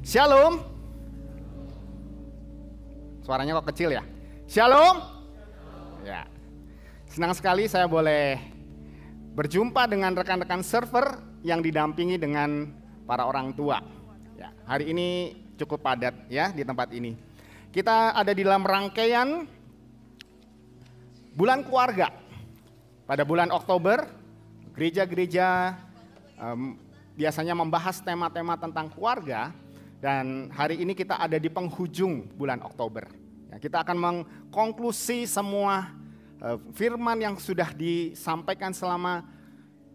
Shalom. Suaranya kok kecil ya? Shalom. Ya. Senang sekali saya boleh berjumpa dengan rekan-rekan server yang didampingi dengan para orang tua. Ya, hari ini cukup padat ya di tempat ini. Kita ada di dalam rangkaian bulan keluarga. Pada bulan Oktober, gereja-gereja biasanya membahas tema-tema tentang keluarga, dan hari ini kita ada di penghujung bulan Oktober. Ya, kita akan mengkonklusi semua firman yang sudah disampaikan selama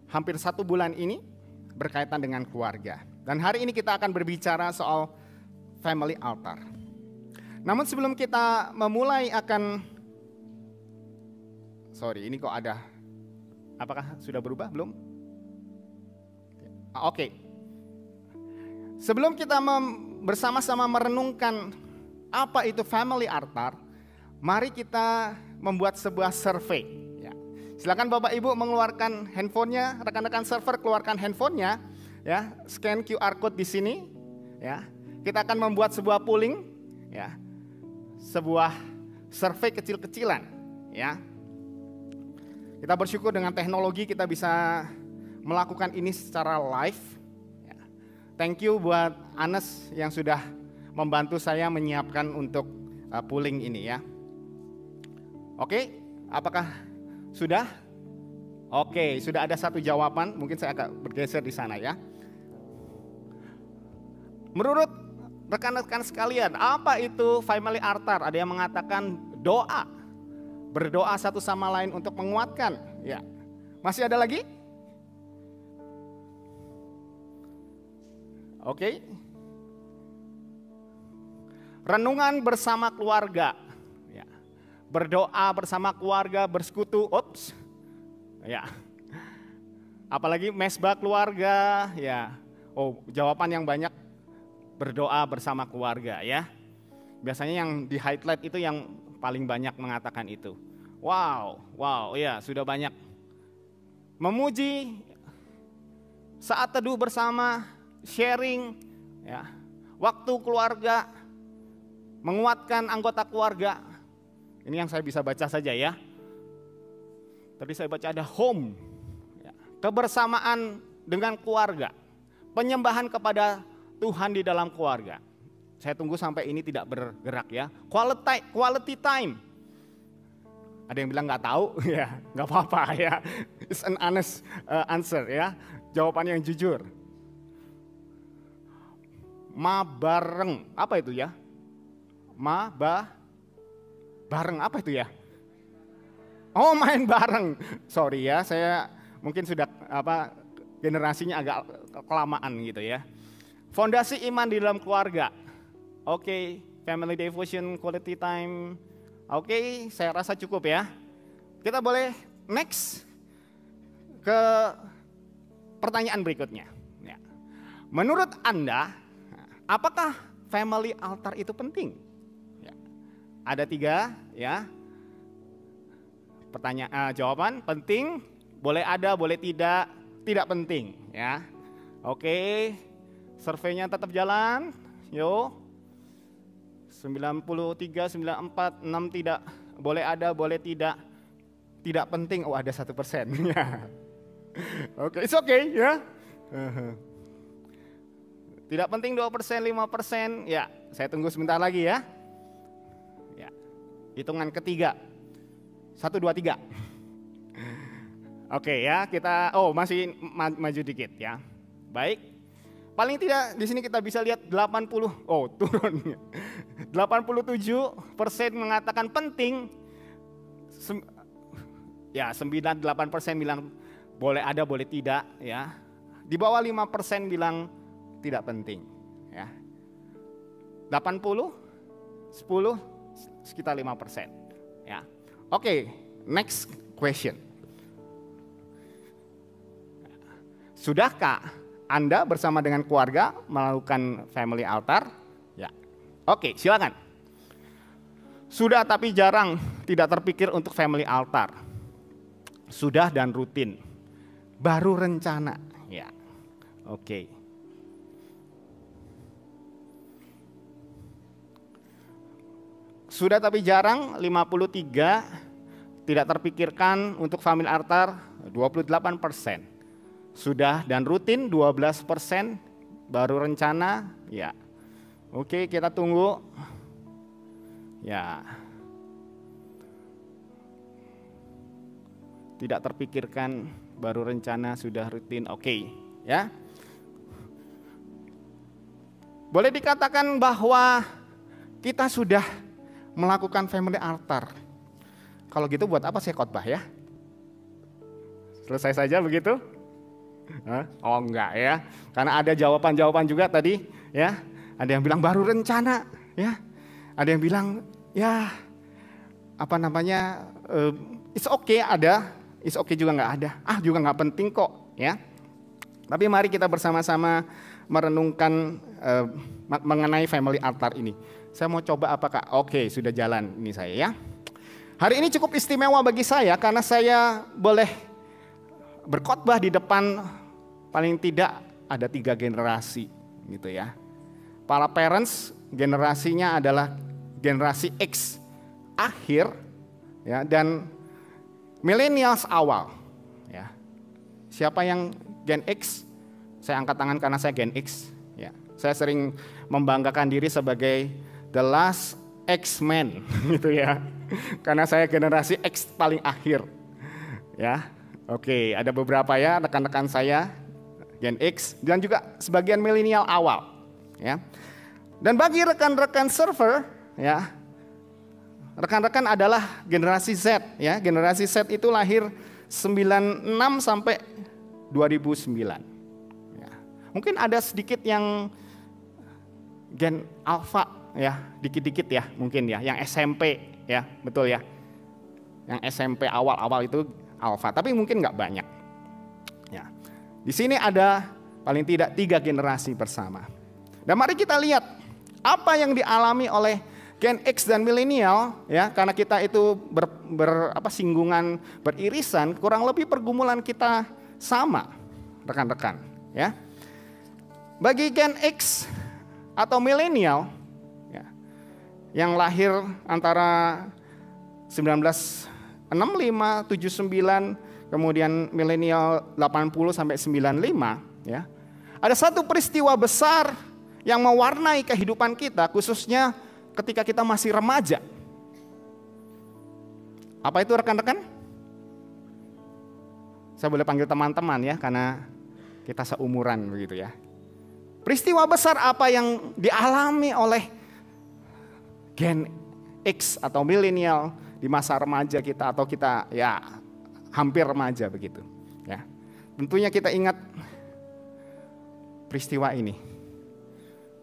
hampir 1 bulan ini berkaitan dengan keluarga. Dan hari ini kita akan berbicara soal family altar. Namun sebelum kita memulai ini kok ada, apakah sudah berubah belum? Oke. Sebelum kita bersama-sama merenungkan apa itu family altar, mari kita membuat sebuah survei. Ya. Silakan Bapak Ibu mengeluarkan handphonenya, rekan-rekan server keluarkan handphonenya, ya, scan QR code di sini. Ya. Kita akan membuat sebuah polling, ya, sebuah survei kecil-kecilan. Ya. Kita bersyukur dengan teknologi kita bisa melakukan ini secara live. Ya. Thank you buat Anes yang sudah membantu saya menyiapkan untuk polling ini ya. Oke, apakah sudah? Oke, sudah ada satu jawaban, mungkin saya agak bergeser di sana ya. Menurut rekan-rekan sekalian, apa itu family altar? Ada yang mengatakan doa, berdoa satu sama lain untuk menguatkan. Ya, masih ada lagi? Oke. Renungan bersama keluarga. Ya. Berdoa bersama keluarga, bersekutu. Ops. Ya. Apalagi mesbah keluarga, ya. Oh, jawaban yang banyak berdoa bersama keluarga ya. Biasanya yang di highlight itu yang paling banyak mengatakan itu. Wow, ya sudah banyak. Memuji, saat teduh bersama, sharing, ya, waktu keluarga, menguatkan anggota keluarga. Ini yang saya bisa baca saja ya. Tadi saya baca ada home, ya, kebersamaan dengan keluarga, penyembahan kepada Tuhan di dalam keluarga. Saya tunggu sampai ini tidak bergerak ya. Quality time. Ada yang bilang nggak tahu, ya nggak apa-apa ya. It's an honest answer ya. Jawaban yang jujur. Ma bareng, apa itu ya? Bareng, apa itu ya? Oh, main bareng. Sorry ya, saya mungkin sudah generasinya agak kelamaan gitu ya. Fondasi iman di dalam keluarga. Oke, family devotion, quality time. Oke, saya rasa cukup ya. Kita boleh next ke pertanyaan berikutnya. Ya. Menurut Anda, apakah family altar itu penting? Ya. Ada 3 ya. Jawaban penting, boleh ada, boleh tidak penting ya. Oke, surveinya tetap jalan. Yo. 93, 94, 6 tidak, boleh ada, boleh tidak penting. Oh, ada 1% ya. Oke, it's okay ya. Tidak penting 2%, 5%. Ya, saya tunggu sebentar lagi ya. Ya. Hitungan ketiga. 1, 2, 3. Oke ya, kita masih maju dikit ya. Baik. Paling tidak di sini kita bisa lihat 80, turun. 87% mengatakan penting. Ya, 98% bilang boleh ada, boleh tidak ya. Di bawah 5% bilang tidak penting ya. 80, 10, sekitar 5% ya. Oke, next question. Sudahkah Anda bersama dengan keluarga melakukan family altar? Ya. Oke, silakan. Sudah tapi jarang, tidak terpikir untuk family altar. Sudah dan rutin. Baru rencana, ya. Oke. sudah tapi jarang 53, tidak terpikirkan untuk family altar 28%. Sudah dan rutin 12%, baru rencana ya. Oke, kita tunggu. Ya. Tidak terpikirkan, baru rencana, sudah rutin. Oke, ya. Boleh dikatakan bahwa kita sudah melakukan family altar. Kalau gitu buat apa saya khotbah ya? Selesai saja begitu? Oh enggak ya, karena ada jawaban-jawaban juga tadi ya. Ada yang bilang baru rencana ya. Ada yang bilang ya apa namanya it's okay ada, it's okay juga nggak ada. Juga nggak penting kok ya. Tapi mari kita bersama-sama merenungkan mengenai family altar ini. Saya mau coba apakah oke sudah jalan ini saya ya. Hari ini cukup istimewa bagi saya karena saya boleh berkhotbah di depan paling tidak ada 3 generasi gitu ya. Para parents generasinya adalah generasi X akhir ya, dan millennials awal ya. Siapa yang Gen X? Saya angkat tangan karena saya Gen X ya. Saya sering membanggakan diri sebagai the last X-Men gitu ya. Karena saya generasi X paling akhir. Ya. Oke, ada beberapa ya rekan-rekan saya Gen X dan juga sebagian milenial awal ya. Dan bagi rekan-rekan server ya, rekan-rekan adalah generasi Z ya. Generasi Z itu lahir 96 sampai 2009. Ya. Mungkin ada sedikit yang Gen Alpha ya, dikit-dikit ya mungkin ya, yang SMP ya, betul ya. Yang SMP awal-awal itu Alpha, tapi mungkin nggak banyak. Ya. Di sini ada paling tidak 3 generasi bersama. Dan mari kita lihat apa yang dialami oleh Gen X dan milenial ya, karena kita itu singgungan beririsan, kurang lebih pergumulan kita sama, rekan-rekan ya. Bagi Gen X atau milenial ya, yang lahir antara 1965, 79, kemudian milenial 80 sampai 95 ya. Ada satu peristiwa besar yang mewarnai kehidupan kita, khususnya ketika kita masih remaja. Apa itu rekan-rekan? Saya boleh panggil teman-teman ya, karena kita seumuran begitu ya. Peristiwa besar apa yang dialami oleh Gen X atau milenial di masa remaja kita, atau kita ya hampir remaja begitu ya. Tentunya kita ingat peristiwa ini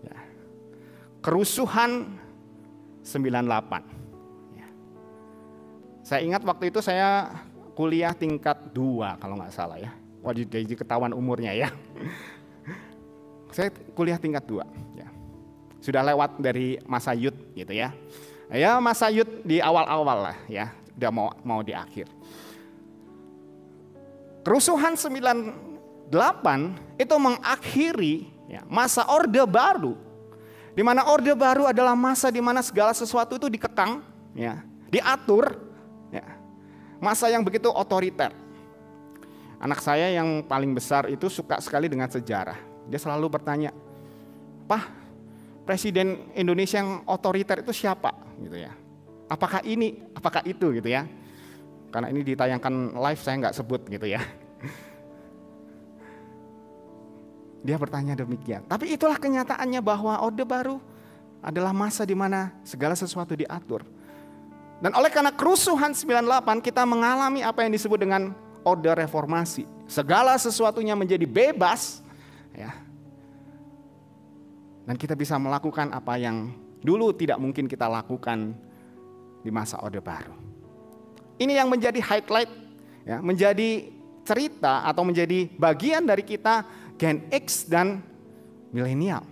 ya. Kerusuhan 98 ya. Saya ingat waktu itu saya kuliah tingkat 2 kalau nggak salah ya. Wajib jadi ketahuan umurnya ya. Saya kuliah tingkat 2 ya. Sudah lewat dari masa youth gitu ya. Ya masa youth di awal-awal lah ya, udah mau di akhir. Kerusuhan 98 itu mengakhiri ya, masa Orde Baru. Di mana Orde Baru adalah masa di mana segala sesuatu itu dikekang, ya, diatur, ya. Masa yang begitu otoriter. Anak saya yang paling besar itu suka sekali dengan sejarah. Dia selalu bertanya, "Pak, Presiden Indonesia yang otoriter itu siapa?" gitu ya. Apakah ini, apakah itu gitu ya. Karena ini ditayangkan live saya nggak sebut gitu ya. Dia bertanya demikian. Tapi itulah kenyataannya bahwa Orde Baru adalah masa di mana segala sesuatu diatur. Dan oleh karena kerusuhan 98 kita mengalami apa yang disebut dengan Orde Reformasi. Segala sesuatunya menjadi bebas ya. Dan kita bisa melakukan apa yang dulu tidak mungkin kita lakukan di masa Orde Baru. Ini yang menjadi highlight ya, menjadi cerita atau menjadi bagian dari kita Gen X dan milenial.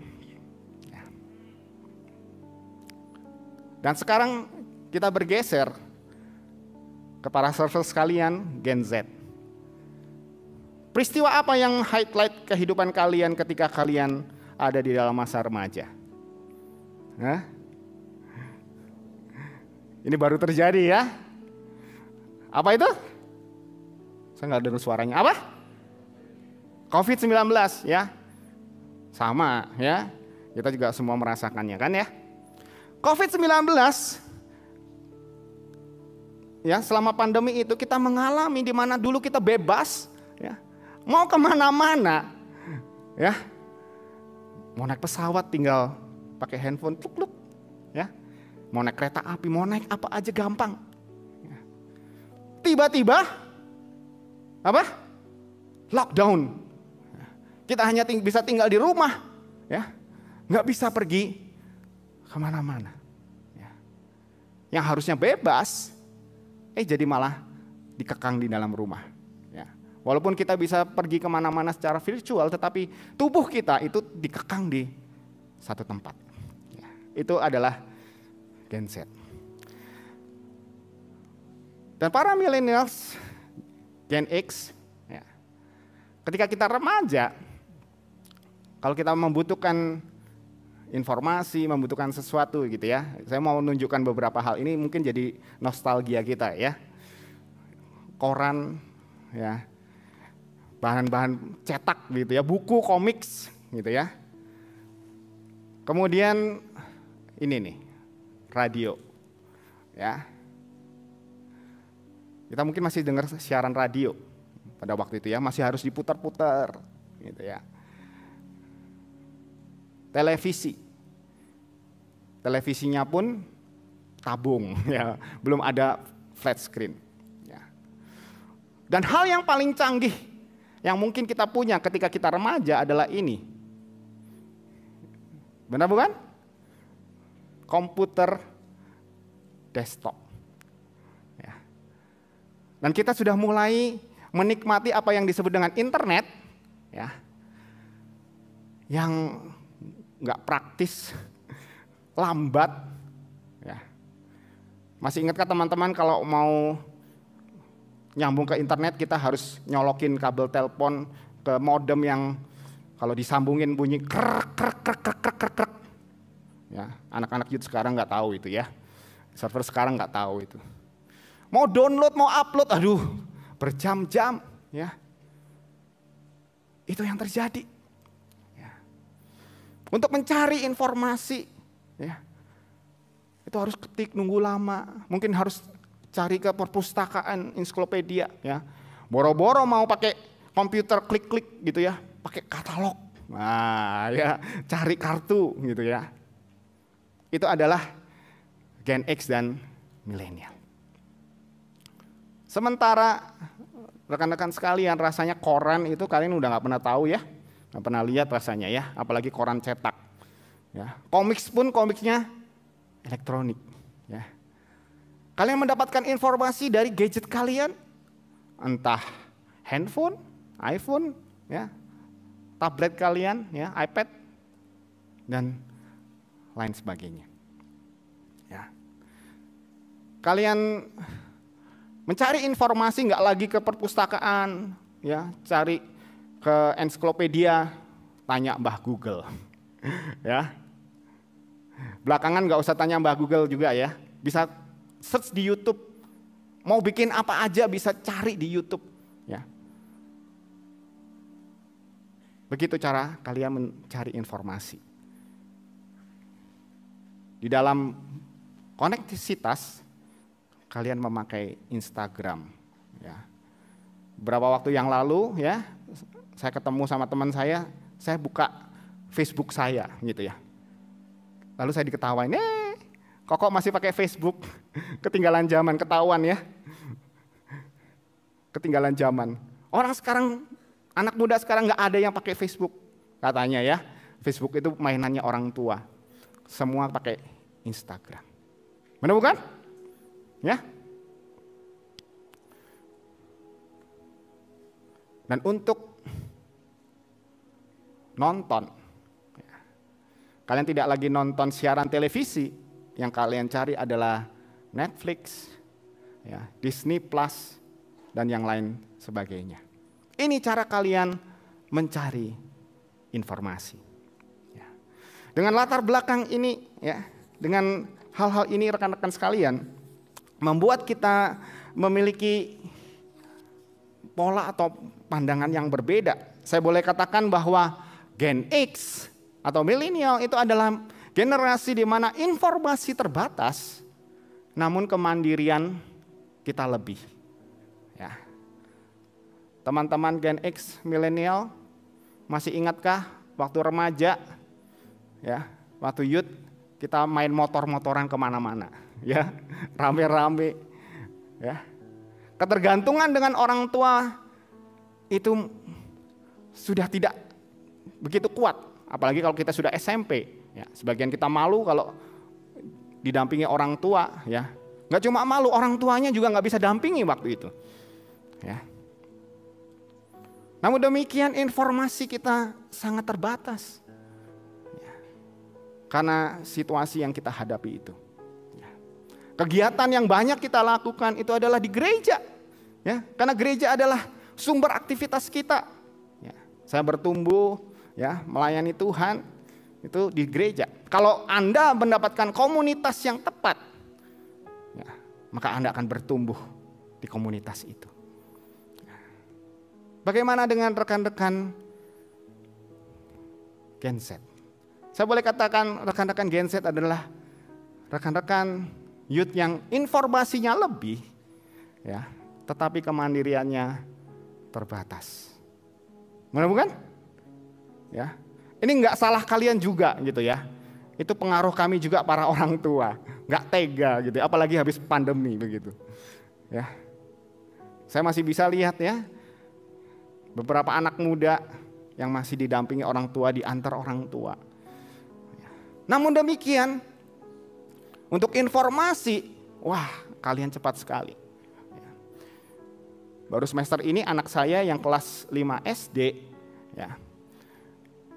Dan sekarang kita bergeser ke para server sekalian Gen Z. Peristiwa apa yang highlight kehidupan kalian ketika kalian ada di dalam masa remaja? Hah? Ini baru terjadi ya. Apa itu? Saya nggak dengar suaranya. Apa? COVID-19 ya. Sama ya. Kita juga semua merasakannya kan ya. COVID-19 ya, selama pandemi itu kita mengalami di mana dulu kita bebas ya. Mau kemana-mana ya. Mau naik pesawat tinggal pakai handphone pluk-pluk ya. Mau naik kereta api, mau naik apa aja gampang. Ya. Tiba-tiba apa? Lockdown. Kita hanya bisa tinggal di rumah ya. Nggak bisa pergi kemana-mana ya. Yang harusnya bebas jadi malah dikekang di dalam rumah ya. Walaupun kita bisa pergi kemana-mana secara virtual, tetapi tubuh kita itu dikekang di satu tempat ya. Itu adalah Gen Z. Dan para millennials, Gen X ya, ketika kita remaja, kalau kita membutuhkan informasi, membutuhkan sesuatu gitu ya. Saya mau menunjukkan beberapa hal ini mungkin jadi nostalgia kita ya. Koran ya, bahan-bahan cetak gitu ya, buku, komiks gitu ya. Kemudian ini nih, radio ya. Kita mungkin masih dengar siaran radio pada waktu itu ya, masih harus diputar-putar gitu ya. Televisinya pun tabung ya, belum ada flat screen ya. Dan hal yang paling canggih yang mungkin kita punya ketika kita remaja adalah ini. Benar bukan? Komputer desktop ya. Dan kita sudah mulai menikmati apa yang disebut dengan internet ya, yang nggak praktis, lambat ya. Masih ingatkah teman-teman kalau mau nyambung ke internet kita harus nyolokin kabel telepon ke modem yang kalau disambungin bunyi krek krek krek krek krek krek krek. Ya, anak-anak youth sekarang nggak tahu itu ya. Server sekarang nggak tahu itu. Mau download, mau upload, aduh, berjam-jam ya. Itu yang terjadi. Untuk mencari informasi, ya, itu harus ketik, nunggu lama. Mungkin harus cari ke perpustakaan, ensiklopedia, ya. Boro-boro mau pakai komputer klik-klik gitu ya, pakai katalog. Nah, ya, cari kartu gitu ya. Itu adalah Gen X dan milenial. Sementara rekan-rekan sekalian, rasanya koran itu kalian udah nggak pernah tahu ya. Nggak pernah lihat rasanya ya, apalagi koran cetak. Ya, komiks pun komiknya elektronik. Ya. Kalian mendapatkan informasi dari gadget kalian, entah handphone, iPhone, ya, tablet kalian, ya, iPad, dan lain sebagainya. Ya. Kalian mencari informasi nggak lagi ke perpustakaan, ya, cari ke ensiklopedia, tanya Mbah Google, ya. Belakangan nggak usah tanya Mbah Google juga ya, bisa search di YouTube, mau bikin apa aja bisa cari di YouTube, ya. Begitu cara kalian mencari informasi. Di dalam konektivitas, kalian memakai Instagram, ya. Beberapa waktu yang lalu, ya. Saya ketemu sama teman saya buka Facebook saya gitu ya. Lalu saya diketawain, kok masih pakai Facebook? Ketinggalan zaman, ketahuan ya. Ketinggalan zaman. Orang sekarang, anak muda sekarang nggak ada yang pakai Facebook katanya ya. Facebook itu mainannya orang tua. Semua pakai Instagram. Benar bukan? Ya. Dan untuk nonton, kalian tidak lagi nonton siaran televisi, yang kalian cari adalah Netflix, ya, Disney Plus, dan yang lain sebagainya. Ini cara kalian mencari informasi. Ya. Dengan latar belakang ini, ya, dengan hal-hal ini rekan-rekan sekalian, membuat kita memiliki pola atau pandangan yang berbeda. Saya boleh katakan bahwa Gen X atau milenial itu adalah generasi di mana informasi terbatas, namun kemandirian kita lebih. Ya. Teman-teman Gen X, milenial, masih ingatkah waktu remaja, ya, waktu youth kita main motor-motoran kemana-mana, ya, rame-rame, ya. Ketergantungan dengan orang tua itu sudah tidak begitu kuat, apalagi kalau kita sudah SMP. Ya, sebagian kita malu kalau didampingi orang tua, ya. Nggak cuma malu, orang tuanya juga nggak bisa dampingi waktu itu. Ya. Namun demikian informasi kita sangat terbatas. Ya. Karena situasi yang kita hadapi itu. Ya. Kegiatan yang banyak kita lakukan itu adalah di gereja. Ya, karena gereja adalah sumber aktivitas kita. Ya, saya bertumbuh, ya, melayani Tuhan itu di gereja. Kalau Anda mendapatkan komunitas yang tepat, ya, maka Anda akan bertumbuh di komunitas itu. Bagaimana dengan rekan-rekan Gen Z? Saya boleh katakan rekan-rekan Gen Z adalah rekan-rekan youth yang informasinya lebih, ya, tetapi kemandiriannya terbatas. Benar bukan? Ya, ini nggak salah kalian juga gitu ya. Itu pengaruh kami juga para orang tua, nggak tega gitu, apalagi habis pandemi begitu. Ya, saya masih bisa lihat ya, beberapa anak muda yang masih didampingi orang tua, diantar orang tua. Namun demikian, untuk informasi, wah kalian cepat sekali. Baru semester ini anak saya yang kelas 5 SD, ya,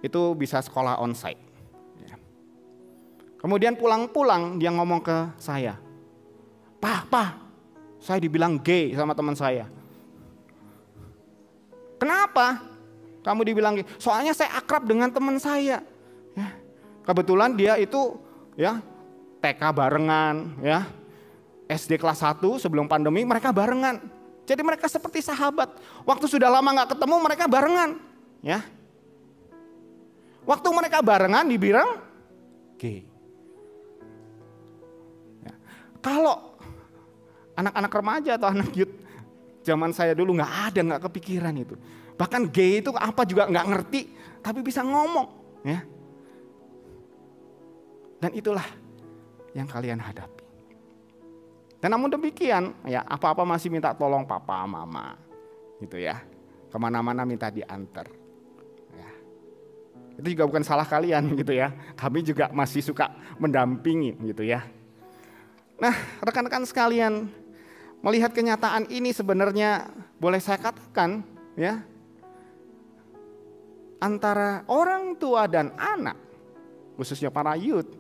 itu bisa sekolah onsite. Ya. Kemudian pulang-pulang dia ngomong ke saya, Pak, saya dibilang gay sama teman saya. Kenapa kamu dibilang gay? Soalnya saya akrab dengan teman saya. Ya. Kebetulan dia itu, ya, TK barengan, ya, SD kelas 1 sebelum pandemi mereka barengan. Jadi mereka seperti sahabat. Waktu sudah lama gak ketemu mereka barengan. Ya. Waktu mereka barengan dibilang gay. Ya. Kalau anak-anak remaja atau anak youth zaman saya dulu gak kepikiran itu. Bahkan gay itu apa juga gak ngerti, tapi bisa ngomong. Ya. Dan itulah yang kalian hadapi. Dan namun demikian, ya, apa-apa masih minta tolong papa, mama, gitu ya. Kemana-mana minta diantar. Ya. Itu juga bukan salah kalian, gitu ya. Kami juga masih suka mendampingi, gitu ya. Nah, rekan-rekan sekalian, melihat kenyataan ini sebenarnya boleh saya katakan, ya, antara orang tua dan anak, khususnya para youth,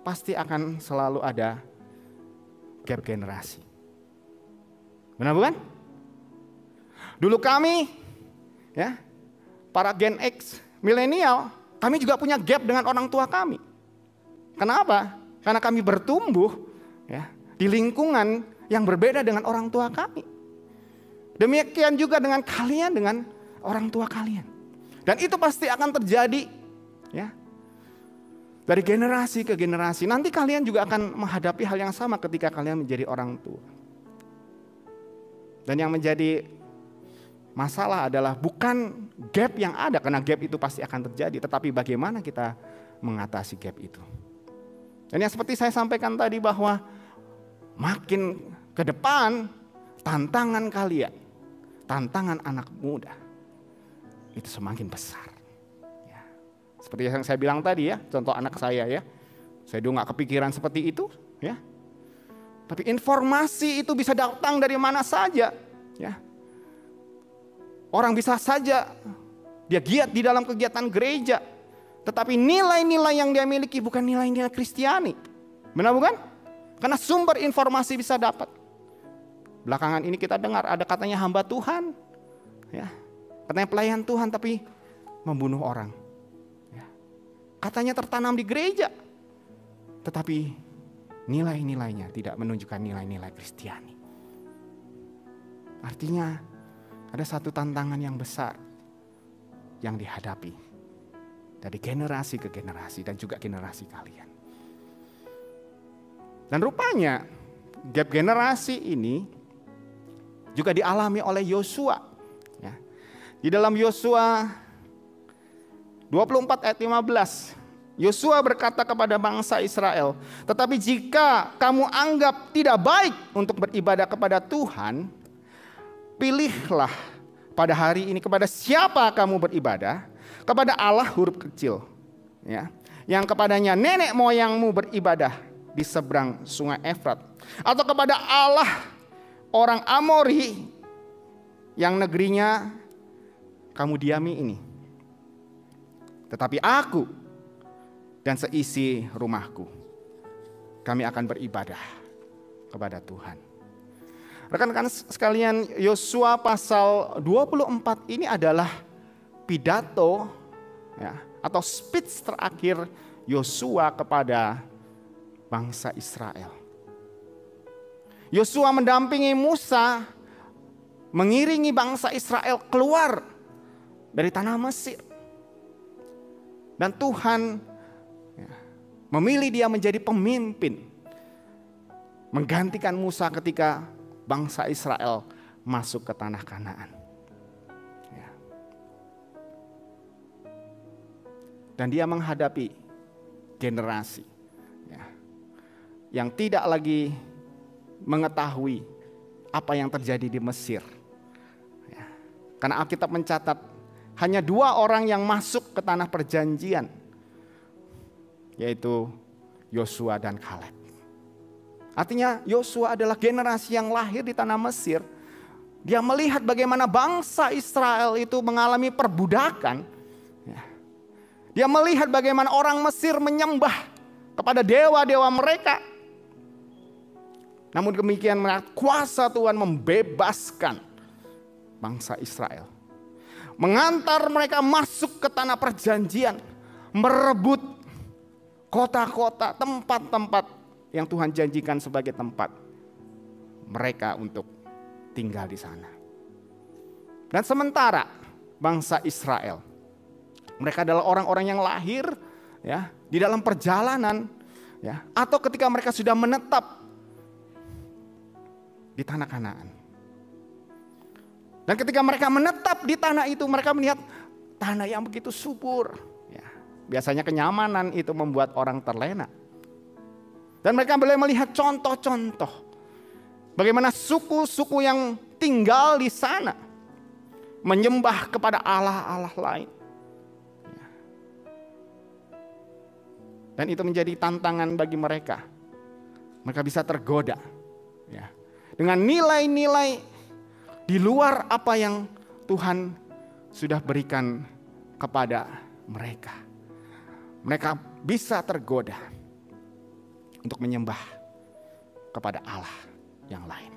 pasti akan selalu ada gap generasi. Benar bukan? Dulu kami, ya, para Gen X, milenial, kami juga punya gap dengan orang tua kami. Kenapa? Karena kami bertumbuh, ya, di lingkungan yang berbeda dengan orang tua kami. Demikian juga dengan kalian, dengan orang tua kalian. Dan itu pasti akan terjadi, ya, dari generasi ke generasi. Nanti kalian juga akan menghadapi hal yang sama ketika kalian menjadi orang tua. Dan yang menjadi masalah adalah bukan gap yang ada, karena gap itu pasti akan terjadi. Tetapi bagaimana kita mengatasi gap itu. Dan yang seperti saya sampaikan tadi bahwa makin ke depan tantangan kalian, tantangan anak muda itu semakin besar. Seperti yang saya bilang tadi ya, contoh anak saya ya. Saya dulu gak kepikiran seperti itu ya. Tapi informasi itu bisa datang dari mana saja ya. Orang bisa saja dia giat di dalam kegiatan gereja, tetapi nilai-nilai yang dia miliki bukan nilai-nilai Kristiani. Benar bukan? Karena sumber informasi bisa dapat. Belakangan ini kita dengar ada katanya hamba Tuhan ya. Katanya pelayan Tuhan tapi membunuh orang. Katanya tertanam di gereja, tetapi nilai-nilainya tidak menunjukkan nilai-nilai Kristiani. Artinya ada satu tantangan yang besar yang dihadapi dari generasi ke generasi dan juga generasi kalian. Dan rupanya gap generasi ini juga dialami oleh Yosua. Ya. Di dalam Yosua 24 ayat 15, Yosua berkata kepada bangsa Israel, "Tetapi jika kamu anggap tidak baik untuk beribadah kepada Tuhan, pilihlah pada hari ini kepada siapa kamu beribadah, kepada Allah huruf kecil, ya, yang kepadanya nenek moyangmu beribadah di seberang sungai Efrat, atau kepada Allah orang Amori yang negerinya kamu diami ini. Tetapi aku dan seisi rumahku, kami akan beribadah kepada Tuhan." Rekan-rekan sekalian, Yosua pasal 24 ini adalah pidato, ya, atau speech terakhir Yosua kepada bangsa Israel. Yosua mendampingi Musa mengiringi bangsa Israel keluar dari tanah Mesir. Dan Tuhan memilih dia menjadi pemimpin, menggantikan Musa ketika bangsa Israel masuk ke tanah Kanaan. Ya. Dan dia menghadapi generasi, ya, yang tidak lagi mengetahui apa yang terjadi di Mesir. Ya. Karena Alkitab mencatat hanya 2 orang yang masuk ke tanah perjanjian, yaitu Yosua dan Kaleb. Artinya Yosua adalah generasi yang lahir di tanah Mesir. Dia melihat bagaimana bangsa Israel itu mengalami perbudakan. Dia melihat bagaimana orang Mesir menyembah kepada dewa-dewa mereka. Namun demikian kuasa Tuhan membebaskan bangsa Israel. Mengantar mereka masuk ke tanah perjanjian. Merebut kota-kota, tempat-tempat yang Tuhan janjikan sebagai tempat mereka untuk tinggal di sana. Dan sementara bangsa Israel, mereka adalah orang-orang yang lahir, ya, di dalam perjalanan, ya, atau ketika mereka sudah menetap di tanah Kanaan. Dan ketika mereka menetap di tanah itu, mereka melihat tanah yang begitu subur. Ya, biasanya kenyamanan itu membuat orang terlena. Dan mereka boleh melihat contoh-contoh bagaimana suku-suku yang tinggal di sana menyembah kepada Allah-Allah lain. Dan itu menjadi tantangan bagi mereka. Mereka bisa tergoda, ya, dengan nilai-nilai di luar apa yang Tuhan sudah berikan kepada mereka. Mereka bisa tergoda untuk menyembah kepada Allah yang lain.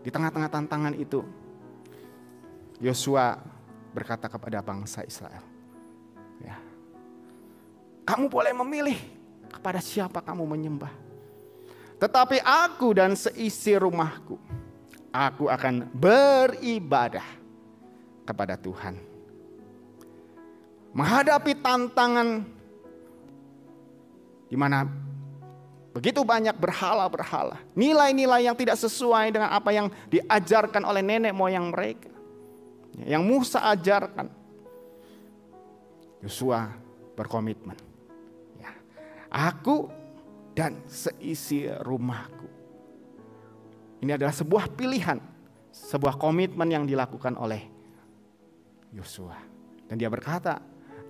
Di tengah-tengah tantangan itu, Yosua berkata kepada bangsa Israel, ya, kamu boleh memilih kepada siapa kamu menyembah. Tetapi aku dan seisi rumahku, aku akan beribadah kepada Tuhan. Menghadapi tantangan di mana begitu banyak berhala-berhala, nilai-nilai yang tidak sesuai dengan apa yang diajarkan oleh nenek moyang mereka, yang Musa ajarkan, Yosua berkomitmen, ya, aku dan seisi rumahku. Ini adalah sebuah pilihan, sebuah komitmen yang dilakukan oleh Yosua. Dan dia berkata,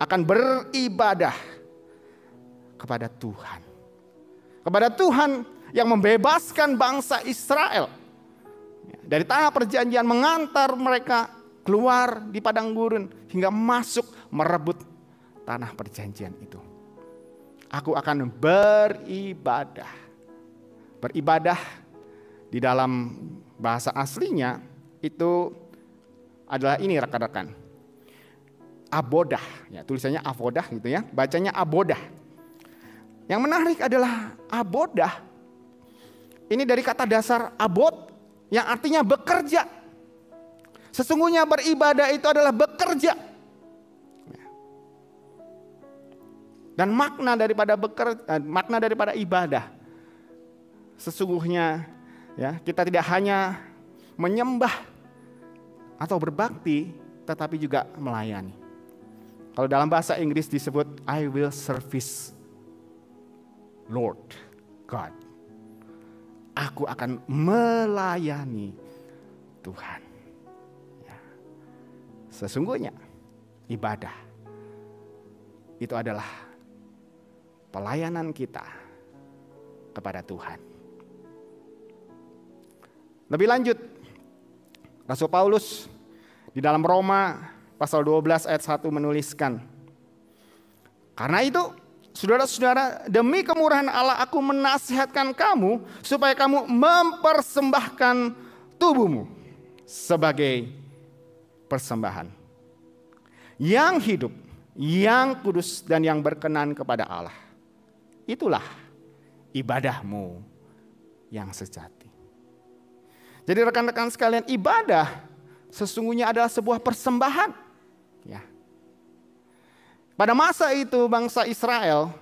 akan beribadah kepada Tuhan. Kepada Tuhan yang membebaskan bangsa Israel dari tanah perjanjian, mengantar mereka keluar di padang gurun hingga masuk merebut tanah perjanjian itu. Aku akan beribadah. Beribadah di dalam bahasa aslinya itu adalah ini rekan-rekan. Abodah, ya, tulisannya avodah gitu ya, bacanya abodah. Yang menarik adalah abodah. Ini dari kata dasar abod yang artinya bekerja. Sesungguhnya beribadah itu adalah bekerja. Dan makna daripada ibadah, sesungguhnya ya, kita tidak hanya menyembah atau berbakti, tetapi juga melayani. Kalau dalam bahasa Inggris disebut I will service Lord God. Aku akan melayani Tuhan. Ya. Sesungguhnya ibadah itu adalah pelayanan kita kepada Tuhan. Lebih lanjut, Rasul Paulus di dalam Roma pasal 12 ayat 1 menuliskan, karena itu saudara-saudara, demi kemurahan Allah aku menasihatkan kamu supaya kamu mempersembahkan tubuhmu sebagai persembahan yang hidup, yang kudus dan yang berkenan kepada Allah. Itulah ibadahmu yang sejati. Jadi rekan-rekan sekalian, ibadah sesungguhnya adalah sebuah persembahan. Ya. Pada masa itu bangsa Israel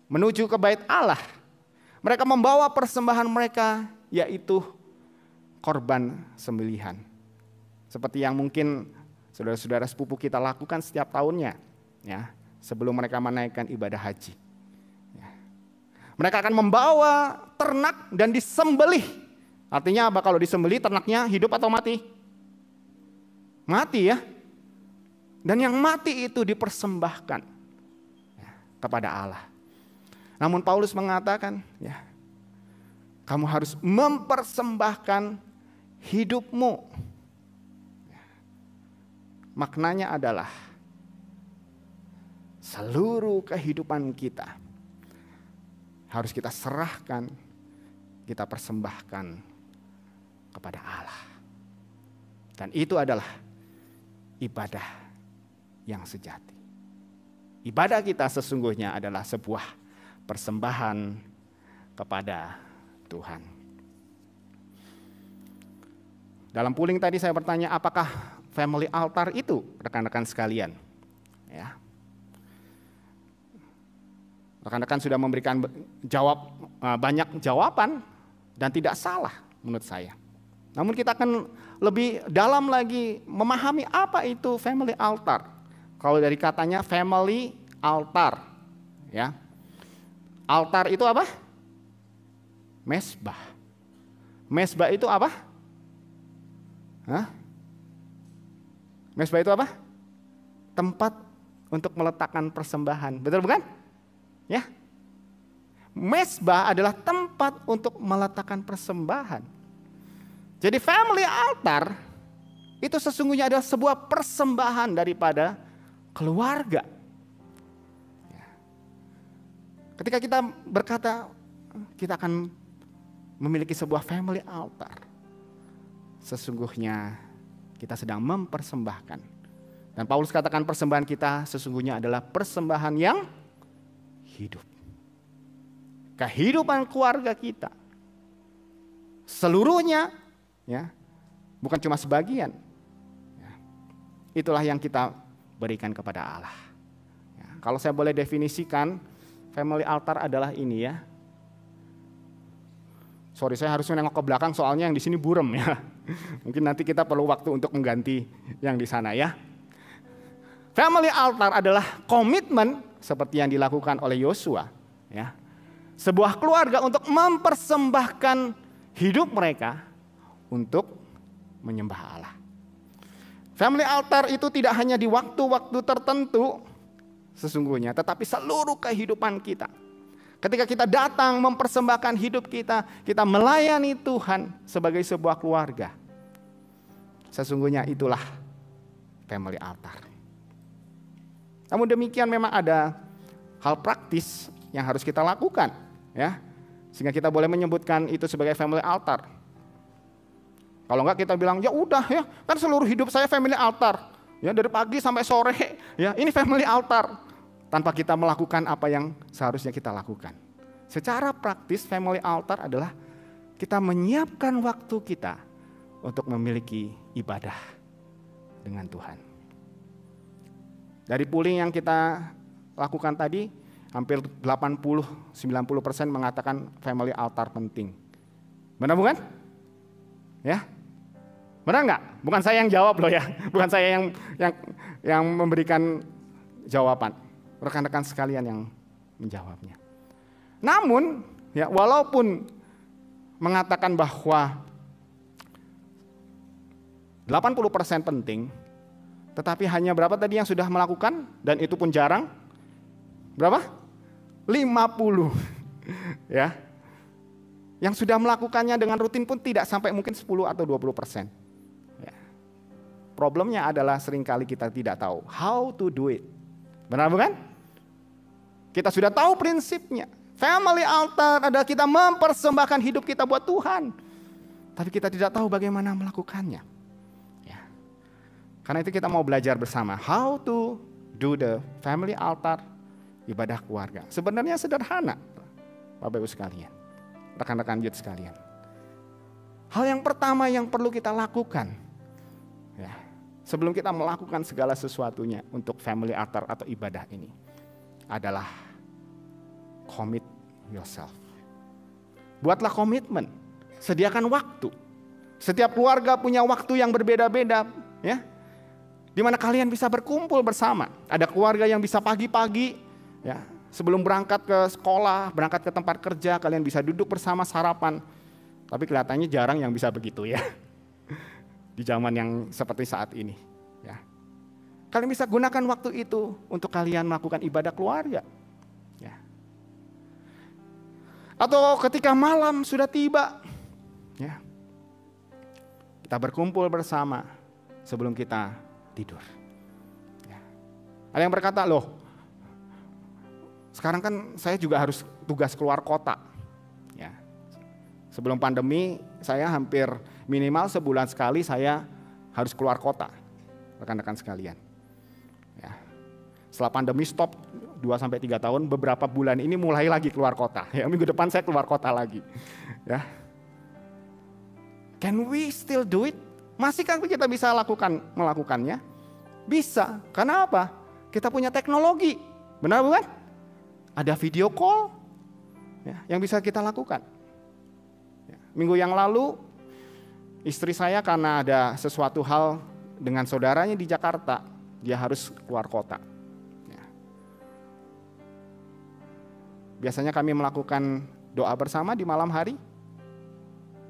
menuju ke bait Allah. Mereka membawa persembahan mereka, yaitu korban sembelihan. Seperti yang mungkin saudara-saudara sepupu kita lakukan setiap tahunnya, ya, sebelum mereka menaikkan ibadah haji. Ya. Mereka akan membawa ternak dan disembelih. Artinya apa? Kalau disembelih ternaknya hidup atau mati? Mati ya. Dan yang mati itu dipersembahkan ya, kepada Allah. Namun Paulus mengatakan, ya, kamu harus mempersembahkan hidupmu. Ya. Maknanya adalah seluruh kehidupan kita harus kita serahkan, kita persembahkan kepada Allah. Dan itu adalah ibadah yang sejati. Ibadah kita sesungguhnya adalah sebuah persembahan kepada Tuhan. Dalam puling tadi saya bertanya, apakah family altar itu, rekan-rekan sekalian? Ya. Rekan-rekan sudah memberikan banyak jawaban dan tidak salah menurut saya. Namun kita akan lebih dalam lagi memahami apa itu family altar. Kalau dari katanya family altar, ya. Altar itu apa? Mesbah. Mesbah itu apa? Hah? Mesbah itu apa? Tempat untuk meletakkan persembahan. Betul bukan? Ya. Mesbah adalah tempat untuk meletakkan persembahan. Jadi family altar itu sesungguhnya adalah sebuah persembahan daripada keluarga. Ketika kita berkata kita akan memiliki sebuah family altar, sesungguhnya kita sedang mempersembahkan. Dan Paulus katakan persembahan kita sesungguhnya adalah persembahan yang hidup. Kehidupan keluarga kita seluruhnya, ya, bukan cuma sebagian. Ya, itulah yang kita berikan kepada Allah. Ya, kalau saya boleh definisikan, family altar adalah ini ya. Sorry, saya harus menengok ke belakang soalnya yang di sini burem ya. Mungkin nanti kita perlu waktu untuk mengganti yang di sana ya. Family altar adalah komitmen seperti yang dilakukan oleh Yosua, ya. Sebuah keluarga untuk mempersembahkan hidup mereka untuk menyembah Allah. Family altar itu tidak hanya di waktu-waktu tertentu sesungguhnya, tetapi seluruh kehidupan kita. Ketika kita datang mempersembahkan hidup kita, kita melayani Tuhan sebagai sebuah keluarga. Sesungguhnya itulah family altar. Namun demikian memang ada hal praktis yang harus kita lakukan, ya, sehingga kita boleh menyebutkan itu sebagai family altar. Kalau enggak kita bilang ya udah ya, kan seluruh hidup saya family altar, ya dari pagi sampai sore, ya ini family altar. tanpa kita melakukan apa yang seharusnya kita lakukan. Secara praktis family altar adalah kita menyiapkan waktu kita untuk memiliki ibadah dengan Tuhan. Dari polling yang kita lakukan tadi, hampir 80-90% mengatakan family altar penting. Benar bukan? Ya, benar nggak? Bukan saya yang jawab loh ya, bukan saya yang memberikan jawaban. Rekan-rekan sekalian yang menjawabnya. Namun, ya walaupun mengatakan bahwa 80% penting, tetapi hanya berapa tadi yang sudah melakukan, dan itu pun jarang? Berapa? 50. Ya. Yang sudah melakukannya dengan rutin pun tidak sampai mungkin 10 atau 20%. Ya. Problemnya adalah seringkali kita tidak tahu how to do it. Benar bukan? Kita sudah tahu prinsipnya. Family altar adalah kita mempersembahkan hidup kita buat Tuhan. Tapi kita tidak tahu bagaimana melakukannya. Ya. Karena itu kita mau belajar bersama. How to do the family altar, ibadah keluarga. Sebenarnya sederhana, Bapak Ibu sekalian. Rekan-rekan youth sekalian. Hal yang pertama yang perlu kita lakukan. Ya, sebelum kita melakukan segala sesuatunya untuk family altar atau ibadah ini. Adalah commit yourself. Buatlah komitmen, sediakan waktu. Setiap keluarga punya waktu yang berbeda-beda, ya. Di mana kalian bisa berkumpul bersama. Ada keluarga yang bisa pagi-pagi, ya, sebelum berangkat ke sekolah, berangkat ke tempat kerja, kalian bisa duduk bersama sarapan. Tapi kelihatannya jarang yang bisa begitu ya. Di zaman yang seperti saat ini, ya. Kalian bisa gunakan waktu itu untuk kalian melakukan ibadah keluarga. Ya. Atau ketika malam sudah tiba, ya, kita berkumpul bersama sebelum kita tidur. Ya. Ada yang berkata, loh, sekarang kan saya juga harus tugas keluar kota. Ya. Sebelum pandemi, saya hampir minimal sebulan sekali saya harus keluar kota, rekan-rekan sekalian. Ya. Setelah pandemi stop 2-3 tahun, beberapa bulan ini mulai lagi keluar kota. Ya, minggu depan saya keluar kota lagi. Ya. Can we still do it? Masihkah kita bisa melakukannya? Bisa. Karena apa? Kita punya teknologi. Benar bukan? Ada video call, ya, yang bisa kita lakukan. Ya. Minggu yang lalu, istri saya karena ada sesuatu hal dengan saudaranya di Jakarta, dia harus keluar kota. Ya. Biasanya kami melakukan doa bersama di malam hari.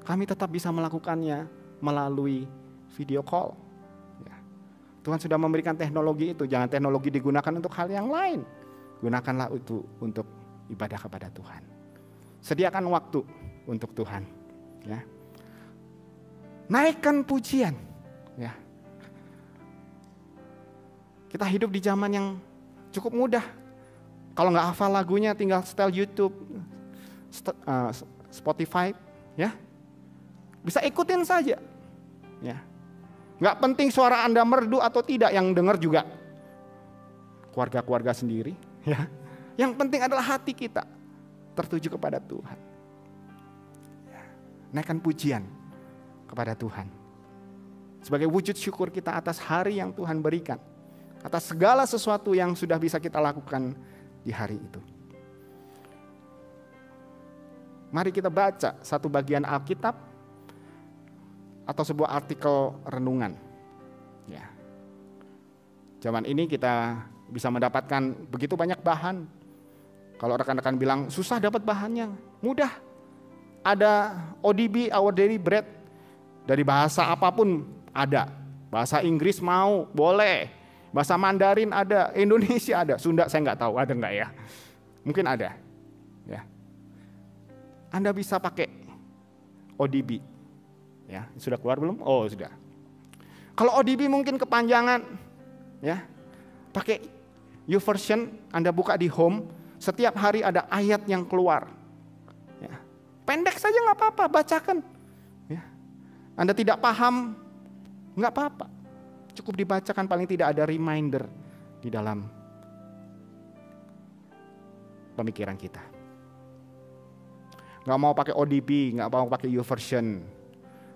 Kami tetap bisa melakukannya melalui video call. Ya. Tuhan sudah memberikan teknologi itu, jangan teknologi digunakan untuk hal yang lain. Gunakanlah itu untuk ibadah kepada Tuhan. Sediakan waktu untuk Tuhan. Ya. Naikkan pujian. Ya. Kita hidup di zaman yang cukup mudah. Kalau nggak hafal lagunya, tinggal setel YouTube, Spotify, ya, bisa ikutin saja. Ya. Nggak penting suara Anda merdu atau tidak, yang dengar juga keluarga-keluarga sendiri. Ya. Yang penting adalah hati kita tertuju kepada Tuhan. Ya. Naikkan pujian kepada Tuhan. Sebagai wujud syukur kita atas hari yang Tuhan berikan. Atas segala sesuatu yang sudah bisa kita lakukan di hari itu. Mari kita baca satu bagian Alkitab atau sebuah artikel renungan. Ya. Zaman ini kita bisa mendapatkan begitu banyak bahan. Kalau rekan-rekan bilang susah dapat bahannya, mudah. Ada ODB, Our Daily Bread, dari bahasa apapun ada. Bahasa Inggris mau, boleh. Bahasa Mandarin ada, Indonesia ada, Sunda saya nggak tahu ada nggak ya. Mungkin ada. Ya. Anda bisa pakai ODB. Ya, sudah keluar belum? Oh sudah. Kalau ODB mungkin kepanjangan, ya, pakai YouVersion, Anda buka di home, setiap hari ada ayat yang keluar. Ya. Pendek saja nggak apa-apa, bacakan. Ya. Anda tidak paham, nggak apa-apa. Cukup dibacakan, paling tidak ada reminder di dalam pemikiran kita. Nggak mau pakai ODB, nggak mau pakai YouVersion.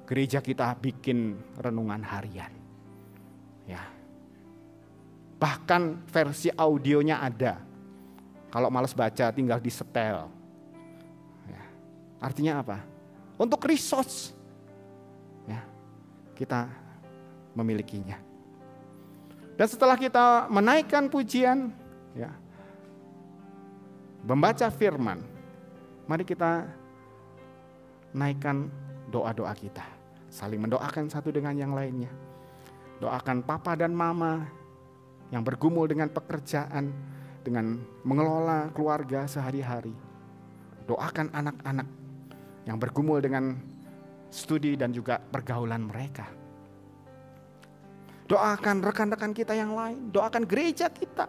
Gereja kita bikin renungan harian. Ya. Bahkan versi audionya ada. Kalau malas baca tinggal disetel. Ya. Artinya apa? Untuk resource. Ya. Kita memilikinya. Dan setelah kita menaikkan pujian, ya, membaca firman, mari kita naikkan doa-doa kita. Saling mendoakan satu dengan yang lainnya. Doakan papa dan mama yang bergumul dengan pekerjaan, dengan mengelola keluarga sehari-hari. Doakan anak-anak yang bergumul dengan studi dan juga pergaulan mereka. Doakan rekan-rekan kita yang lain, doakan gereja kita.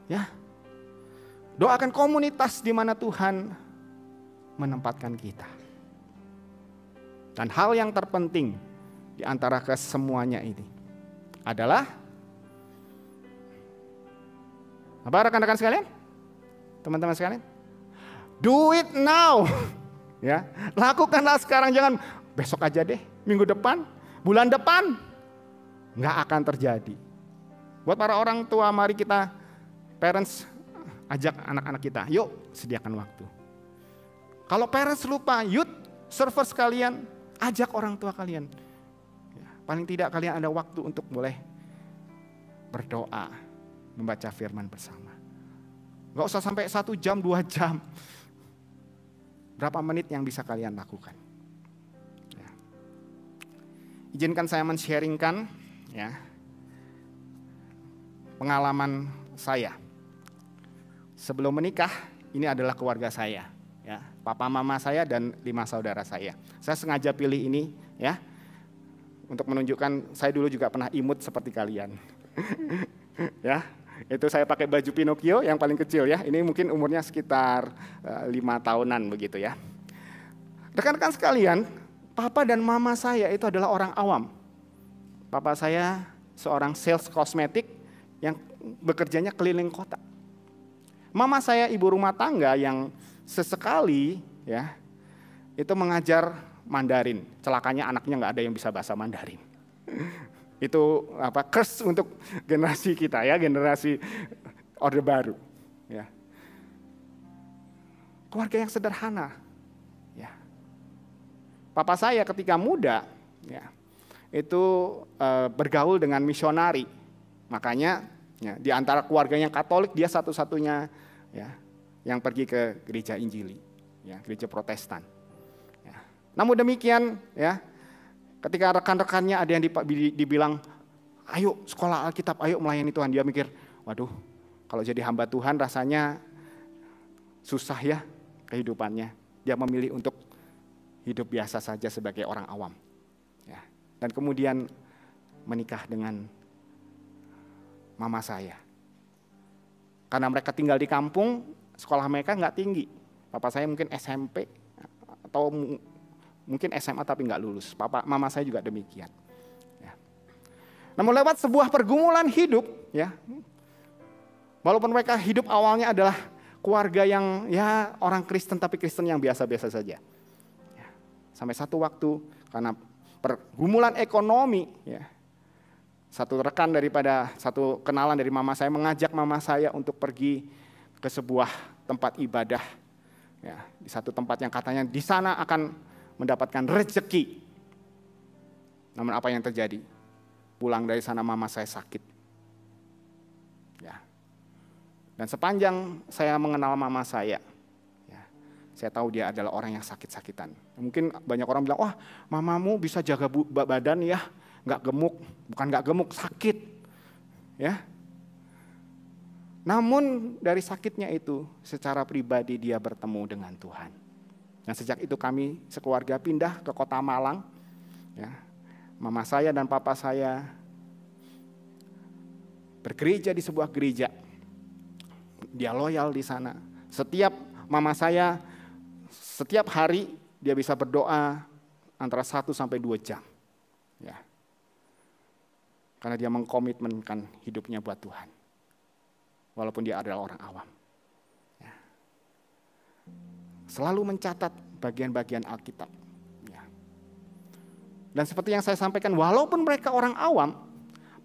Ya. Doakan komunitas di mana Tuhan menempatkan kita. Dan hal yang terpenting di antara kesemuanya ini adalah apa rekan-rekan sekalian? Teman-teman sekalian? Do it now. Ya, lakukanlah sekarang, jangan besok aja deh, minggu depan, bulan depan. Nggak akan terjadi. Buat para orang tua, mari kita parents ajak anak-anak kita, yuk sediakan waktu. Kalau parents lupa, youth servers kalian, ajak orang tua kalian. Ya, paling tidak kalian ada waktu untuk boleh berdoa, membaca firman bersama. Gak usah sampai 1 jam, 2 jam. Berapa menit yang bisa kalian lakukan. Ya. Izinkan saya men-sharingkan ya, pengalaman saya. Sebelum menikah, ini adalah keluarga saya. Ya, papa mama saya dan 5 saudara saya. Saya sengaja pilih ini ya, untuk menunjukkan saya dulu juga pernah imut seperti kalian. Ya, itu saya pakai baju Pinocchio yang paling kecil ya. Ini mungkin umurnya sekitar 5 tahunan begitu ya. Rekan-rekan sekalian, papa dan mama saya itu adalah orang awam. Papa saya seorang sales kosmetik yang bekerjanya keliling kota. Mama saya ibu rumah tangga yang sesekali ya itu mengajar Mandarin. Celakanya anaknya nggak ada yang bisa bahasa Mandarin. Itu curse untuk generasi kita ya, generasi Orde Baru. Ya. Keluarga yang sederhana. Ya. Papa saya ketika muda, ya, itu bergaul dengan misionari. Makanya ya, di antara keluarga yang Katolik dia satu-satunya ya, yang pergi ke gereja Injili, ya, gereja Protestan. Ya. Namun demikian, ya. Ketika rekan-rekannya ada yang dibilang, ayo sekolah Alkitab, ayo melayani Tuhan. Dia mikir, waduh kalau jadi hamba Tuhan rasanya susah ya kehidupannya. Dia memilih untuk hidup biasa saja sebagai orang awam. Ya. Dan kemudian menikah dengan mama saya. Karena mereka tinggal di kampung, sekolah mereka nggak tinggi. Papa saya mungkin SMP atau mungkin SMA tapi nggak lulus. Mama saya juga demikian. Ya. Namun lewat sebuah pergumulan hidup, ya, walaupun mereka hidup awalnya adalah keluarga yang ya orang Kristen tapi Kristen yang biasa-biasa saja. Ya. Sampai satu waktu karena pergumulan ekonomi, ya, satu kenalan dari mama saya mengajak mama saya untuk pergi ke sebuah tempat ibadah, ya, di satu tempat yang katanya di sana akan mendapatkan rezeki. Namun apa yang terjadi? Pulang dari sana mama saya sakit. Ya. Dan sepanjang saya mengenal mama saya, ya, saya tahu dia adalah orang yang sakit-sakitan. Mungkin banyak orang bilang, wah mamamu bisa jaga badan ya, nggak gemuk. Bukan nggak gemuk, sakit. Ya. Namun dari sakitnya itu secara pribadi dia bertemu dengan Tuhan. Dan sejak itu kami sekeluarga pindah ke kota Malang. Ya. Mama saya dan papa saya bergereja di sebuah gereja. Dia loyal di sana. Mama saya setiap hari dia bisa berdoa antara 1 sampai 2 jam. Ya. Karena dia mengkomitmenkan hidupnya buat Tuhan. Walaupun dia adalah orang awam. Ya. selalu mencatat bagian-bagian Alkitab. Ya. Dan seperti yang saya sampaikan, walaupun mereka orang awam,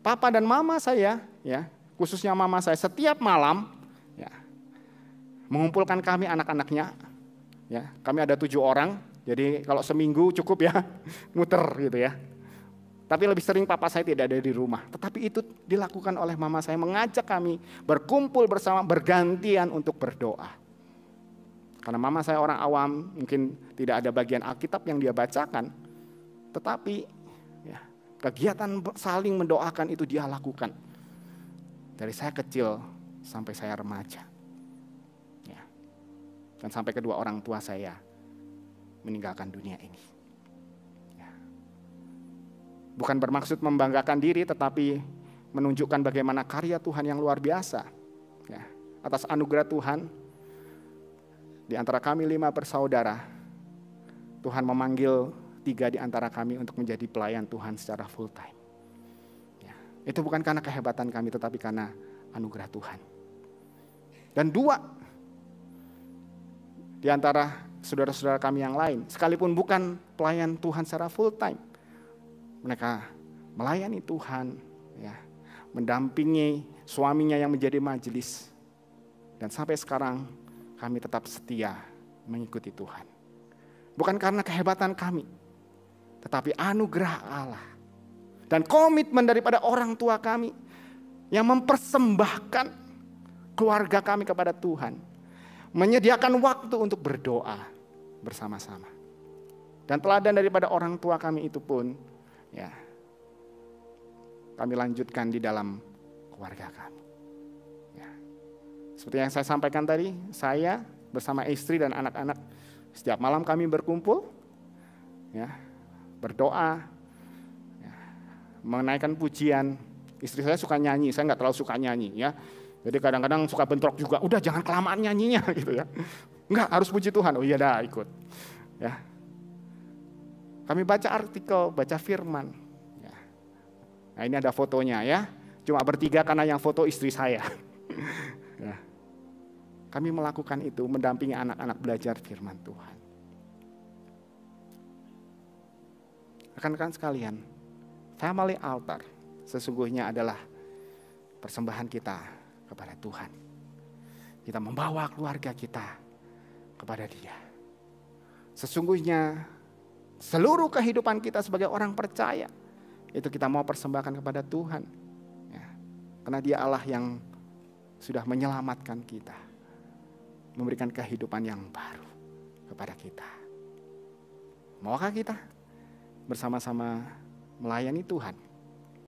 papa dan mama saya, ya, khususnya mama saya, setiap malam ya, mengumpulkan kami anak-anaknya. Ya, kami ada 7 orang, jadi kalau seminggu cukup ya muter gitu ya. Tapi lebih sering papa saya tidak ada di rumah. Tetapi itu dilakukan oleh mama saya, mengajak kami berkumpul bersama, bergantian untuk berdoa. Karena mama saya orang awam, mungkin tidak ada bagian Alkitab yang dia bacakan. Tetapi ya, kegiatan saling mendoakan itu dia lakukan. Dari saya kecil sampai saya remaja. Ya. Dan sampai kedua orang tua saya meninggalkan dunia ini. Bukan bermaksud membanggakan diri, tetapi menunjukkan bagaimana karya Tuhan yang luar biasa. Ya, atas anugerah Tuhan, di antara kami 5 bersaudara, Tuhan memanggil 3 di antara kami untuk menjadi pelayan Tuhan secara full time. Ya, itu bukan karena kehebatan kami, tetapi karena anugerah Tuhan. Dan 2 di antara saudara-saudara kami yang lain, sekalipun bukan pelayan Tuhan secara full time, mereka melayani Tuhan, ya, mendampingi suaminya yang menjadi majelis. Dan sampai sekarang kami tetap setia mengikuti Tuhan. Bukan karena kehebatan kami, tetapi anugerah Allah. Dan komitmen daripada orang tua kami yang mempersembahkan keluarga kami kepada Tuhan. Menyediakan waktu untuk berdoa bersama-sama. Dan teladan daripada orang tua kami itu pun, ya, kami lanjutkan di dalam keluarga kami. Ya. Seperti yang saya sampaikan tadi, saya bersama istri dan anak-anak setiap malam kami berkumpul, ya, berdoa, ya, menaikkan pujian. Istri saya suka nyanyi, saya nggak terlalu suka nyanyi, ya. Jadi kadang-kadang suka bentrok juga. Udah jangan kelamaan nyanyinya, gitu ya. Enggak, harus puji Tuhan. Oh iya dah, ikut. Ya. Kami baca artikel, baca firman. Ya. Nah ini ada fotonya ya. Cuma bertiga karena yang foto istri saya. Ya. Kami melakukan itu, mendampingi anak-anak belajar firman Tuhan. Rekan-rekan sekalian, family altar sesungguhnya adalah persembahan kita kepada Tuhan. Kita membawa keluarga kita kepada Dia. Sesungguhnya seluruh kehidupan kita sebagai orang percaya itu kita mau persembahkan kepada Tuhan, ya. Karena Dia Allah yang sudah menyelamatkan kita, memberikan kehidupan yang baru kepada kita. Maukah kita bersama-sama melayani Tuhan?